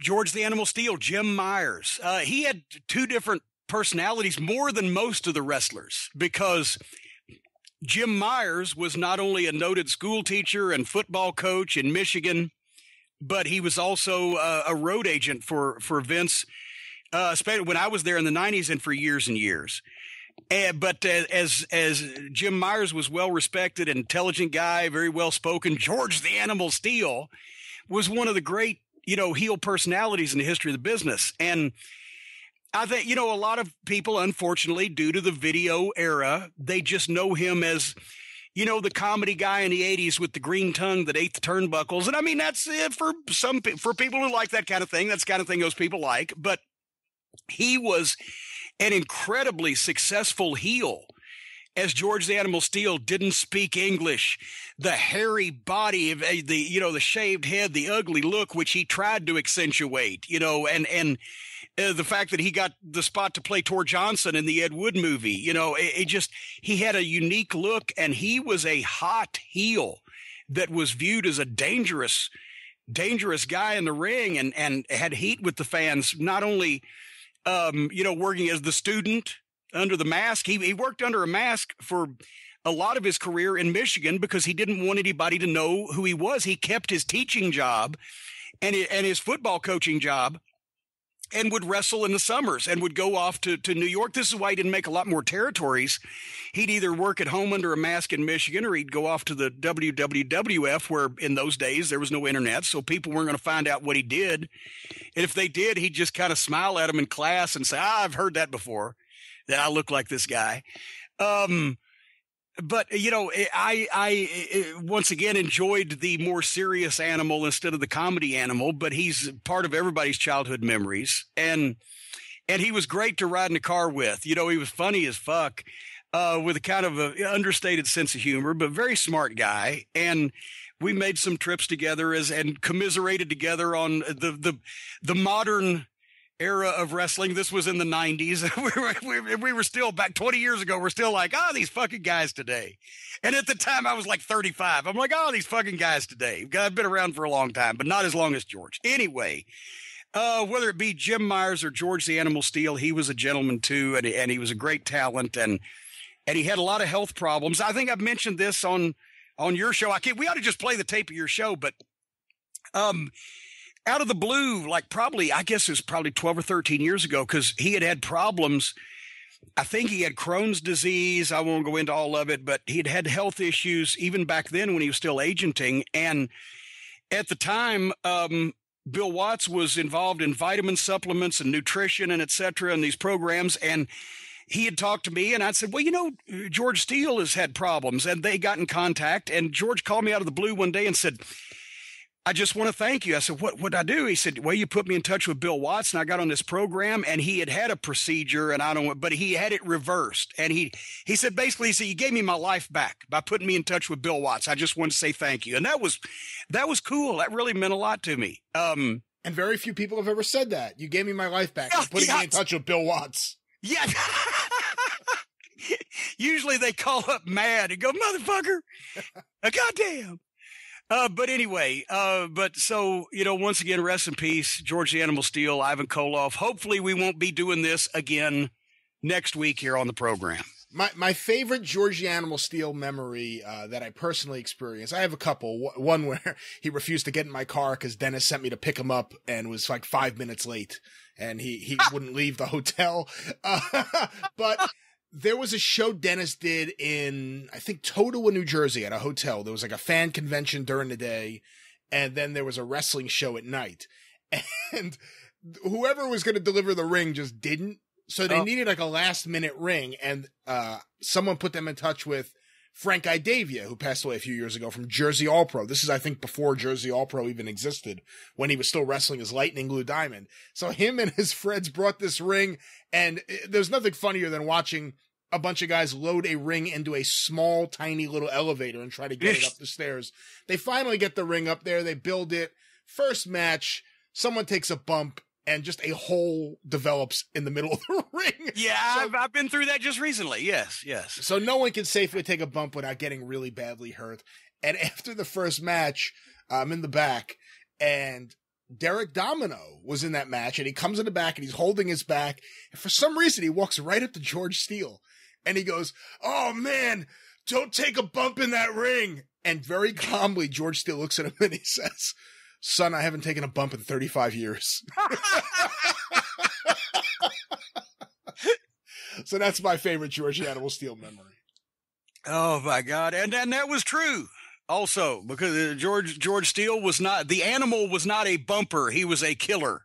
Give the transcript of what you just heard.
George the Animal Steele, Jim Myers. He had two different personalities, more than most of the wrestlers, because Jim Myers was not only a noted school teacher and football coach in Michigan, but he was also a road agent for Vince, especially when I was there in the 90s and for years and years. But as Jim Myers was well-respected, intelligent guy, very well-spoken, George the Animal Steele was one of the great, heel personalities in the history of the business. And I think, a lot of people, unfortunately, due to the video era, they just know him as, the comedy guy in the 80s with the green tongue that ate the turnbuckles. And I mean, that's for people who like that kind of thing. That's the kind of thing those people like. But he was an incredibly successful heel, as George the Animal Steele didn't speak English. The hairy body of the shaved head, the ugly look, which he tried to accentuate, and the fact that he got the spot to play Tor Johnson in the Ed Wood movie, he had a unique look, and he was a hot heel that was viewed as a dangerous guy in the ring, and had heat with the fans, not only, working as the student under the mask. He worked under a mask for a lot of his career in Michigan because he didn't want anybody to know who he was. He kept his teaching job and his football coaching job, and would wrestle in the summers and would go off to New York. This is why he didn't make a lot more territories. He'd either work at home under a mask in Michigan, or he'd go off to the WWF, where in those days there was no internet, so people weren't going to find out what he did. And if they did, he'd just kind of smile at them in class and say, I've heard that before, that I look like this guy. But, I once again enjoyed the more serious Animal instead of the comedy Animal, but he's part of everybody's childhood memories. And he was great to ride in the car with. He was funny as fuck, with a kind of a understated sense of humor, but very smart guy. And we made some trips together and commiserated together on the modern era of wrestling. This was in the 90s. we were still, back 20 years ago, we're still like, these fucking guys today. And at the time I was like 35. I'm like, these fucking guys today. I've been around for a long time, but not as long as George. Anyway, whether it be Jim Myers or George the Animal Steele, he was a gentleman too. And he was a great talent, and he had a lot of health problems. I think I've mentioned this on your show. We ought to just play the tape of your show, but, out of the blue, I guess it was probably 12 or 13 years ago, because he had problems. I think he had Crohn's disease. I won't go into all of it, but he'd had health issues even back then when he was still agenting. And at the time, Bill Watts was involved in vitamin supplements and nutrition and et cetera, and these programs. And he had talked to me, and I said, well, George Steele has had problems, and they got in contact. And George called me out of the blue one day and said, I just want to thank you. I said, what'd I do? He said, well, you put me in touch with Bill Watts, and I got on this program, and he had a procedure, and but he had it reversed. And he said, basically, you gave me my life back by putting me in touch with Bill Watts. I just want to say thank you. And that was cool. That really meant a lot to me. And very few people have ever said that. You gave me my life back by putting me in touch with Bill Watts. Yeah. Usually they call up mad and go, motherfucker, goddamn. But anyway, once again, rest in peace, George the Animal Steele, Ivan Koloff. Hopefully we won't be doing this again next week here on the program. My favorite George the Animal Steele memory, that I personally experienced, I have a couple. One where he refused to get in my car because Dennis sent me to pick him up and was like 5 minutes late, and he wouldn't leave the hotel. But there was a show Dennis did in, I think, Totowa, New Jersey, at a hotel. There was like a fan convention during the day, and then there was a wrestling show at night. And whoever was going to deliver the ring just didn't. So they needed like a last minute ring, and someone put them in touch with Frank Idavia, who passed away a few years ago, from Jersey All Pro. This is, I think, before Jersey All Pro even existed, when he was still wrestling as Lightning Lou Diamond. So him and his friends brought this ring, and there's nothing funnier than watching a bunch of guys load a ring into a small, tiny little elevator and try to get it up the stairs. They finally get the ring up there. They build it. First match, someone takes a bump, and just a hole develops in the middle of the ring. Yeah, so, I've been through that just recently. Yes. So no one can safely take a bump without getting really badly hurt. And after the first match, I'm in the back, and Derek Domino was in that match, and he comes in the back and he's holding his back. And for some reason, he walks right up to George Steele and he goes, "Oh man, don't take a bump in that ring." And very calmly, George Steele looks at him and he says, "Son, I haven't taken a bump in 35 years." So that's my favorite George the Animal Steele memory. Oh my God. And that was true also, because George Steele was not, the animal was not a bumper. He was a killer.